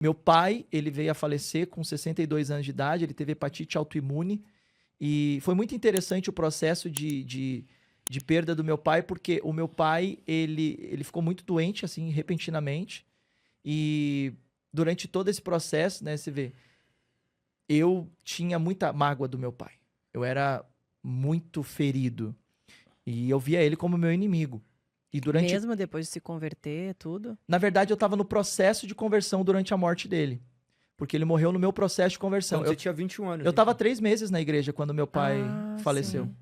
Meu pai, ele veio a falecer com 62 anos de idade, ele teve hepatite autoimune. E foi muito interessante o processo de perda do meu pai, porque o meu pai, ele ficou muito doente, assim, repentinamente. E durante todo esse processo, né, você vê, eu tinha muita mágoa do meu pai. Eu era muito ferido. E eu via ele como meu inimigo. E durante. Mesmo depois de se converter, tudo? Na verdade, eu estava no processo de conversão durante a morte dele. Porque ele morreu no meu processo de conversão. Quando você tinha 21 anos, Eu estava então. 3 meses na igreja quando meu pai Ah, faleceu. sim.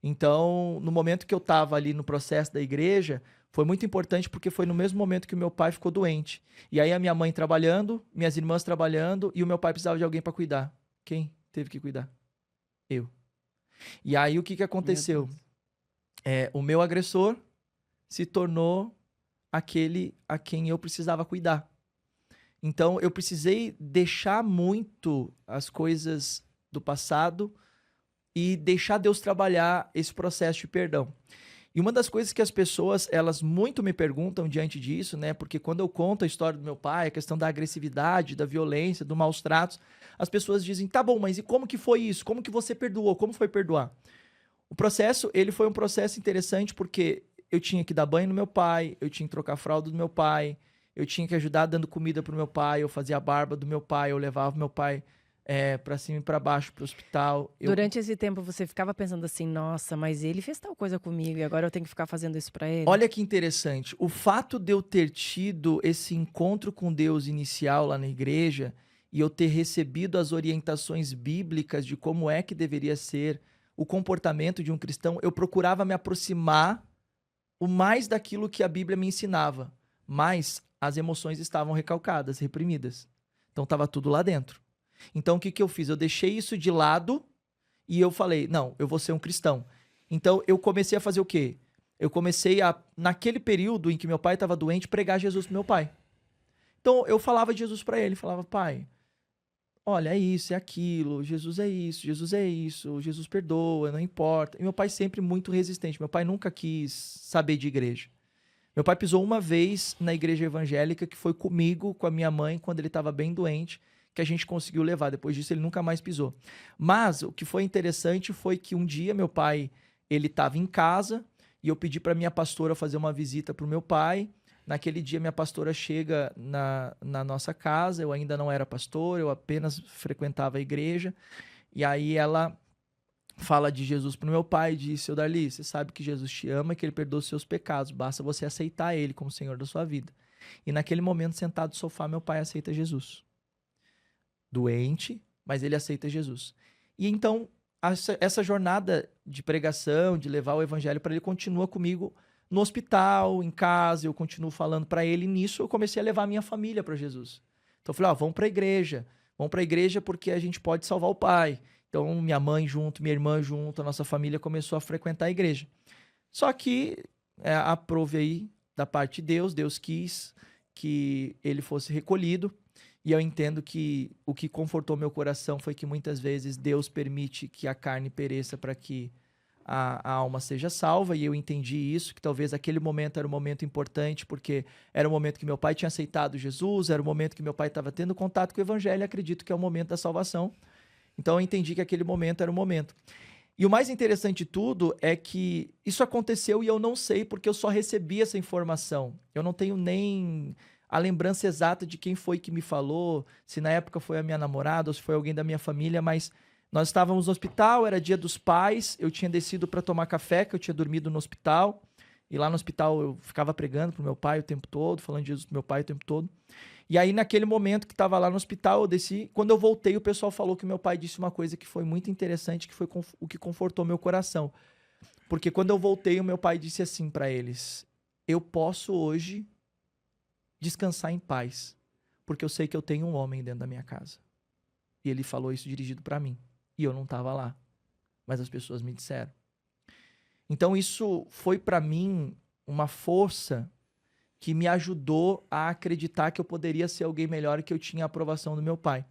Então, no momento que eu estava ali no processo da igreja, foi muito importante porque foi no mesmo momento que o meu pai ficou doente. E aí a minha mãe trabalhando, minhas irmãs trabalhando e o meu pai precisava de alguém para cuidar. Quem teve que cuidar? Eu. E aí o que Meu aconteceu? Deus. O meu agressor se tornou aquele a quem eu precisava cuidar. Então eu precisei deixar muito as coisas do passado e deixar Deus trabalhar esse processo de perdão. E uma das coisas que as pessoas, elas muito me perguntam diante disso, né? Porque quando eu conto a história do meu pai, a questão da agressividade, da violência, do maus tratos, as pessoas dizem: "Tá bom, mas e como que foi isso? Como que você perdoou? Como foi perdoar?" O processo, ele foi um processo interessante porque eu tinha que dar banho no meu pai, eu tinha que trocar a fralda do meu pai, eu tinha que ajudar dando comida pro meu pai, eu fazia a barba do meu pai, eu levava meu pai para cima e para baixo pro hospital. Durante esse tempo você ficava pensando assim: "Nossa, mas ele fez tal coisa comigo e agora eu tenho que ficar fazendo isso pra ele?" Olha que interessante, o fato de eu ter tido esse encontro com Deus inicial lá na igreja e eu ter recebido as orientações bíblicas de como é que deveria ser o comportamento de um cristão, eu procurava me aproximar o mais daquilo que a Bíblia me ensinava, mas as emoções estavam recalcadas, reprimidas. Então estava tudo lá dentro. Então o que que eu fiz? Eu deixei isso de lado e eu falei: "Não, eu vou ser um cristão". Então eu comecei a fazer o quê? Eu comecei a, naquele período em que meu pai estava doente, pregar Jesus pro meu pai. Então eu falava de Jesus para ele, falava: "Pai, olha, é isso, é aquilo, Jesus é isso, Jesus é isso, Jesus perdoa, não importa". E meu pai sempre muito resistente. Meu pai nunca quis saber de igreja. Meu pai pisou uma vez na igreja evangélica, que foi comigo, com a minha mãe, quando ele estava bem doente, que a gente conseguiu levar. Depois disso, ele nunca mais pisou. Mas o que foi interessante foi que um dia meu pai, ele estava em casa e eu pedi para minha pastora fazer uma visita para o meu pai. Naquele dia, minha pastora chega na nossa casa. Eu ainda não era pastor, eu apenas frequentava a igreja. E aí ela fala de Jesus pro meu pai e diz: "Seu Darli, você sabe que Jesus te ama e que ele perdoa os seus pecados, basta você aceitar ele como Senhor da sua vida". E naquele momento, sentado no sofá, meu pai aceita Jesus. Doente, mas ele aceita Jesus. E então, essa jornada de pregação, de levar o evangelho para ele, continua comigo no hospital, em casa, eu continuo falando para ele, e nisso eu comecei a levar a minha família para Jesus. Então eu falei: "Ó, vamos para a igreja porque a gente pode salvar o pai". Então minha mãe junto, minha irmã junto, a nossa família começou a frequentar a igreja. Só que aprove aí da parte de Deus, Deus quis que ele fosse recolhido. E eu entendo que o que confortou meu coração foi que muitas vezes Deus permite que a carne pereça para que a alma seja salva. E eu entendi isso, que talvez aquele momento era um momento importante, porque era o momento que meu pai tinha aceitado Jesus, era o momento que meu pai estava tendo contato com o evangelho, e acredito que é o momento da salvação. Então eu entendi que aquele momento era o momento. E o mais interessante de tudo é que isso aconteceu e eu não sei porque eu só recebi essa informação. Eu não tenho nem a lembrança exata de quem foi que me falou, se na época foi a minha namorada ou se foi alguém da minha família, mas nós estávamos no hospital, era dia dos pais, eu tinha descido para tomar café, que eu tinha dormido no hospital, e lá no hospital eu ficava pregando pro meu pai o tempo todo, falando de Jesus pro meu pai o tempo todo. E aí, naquele momento que estava lá no hospital, eu desci. Quando eu voltei, o pessoal falou que meu pai disse uma coisa que foi muito interessante, que foi o que confortou meu coração. Porque quando eu voltei, o meu pai disse assim para eles: "Eu posso hoje descansar em paz, porque eu sei que eu tenho um homem dentro da minha casa". E ele falou isso dirigido para mim. E eu não estava lá, mas as pessoas me disseram. Então isso foi para mim uma força que me ajudou a acreditar que eu poderia ser alguém melhor e que eu tinha a aprovação do meu pai.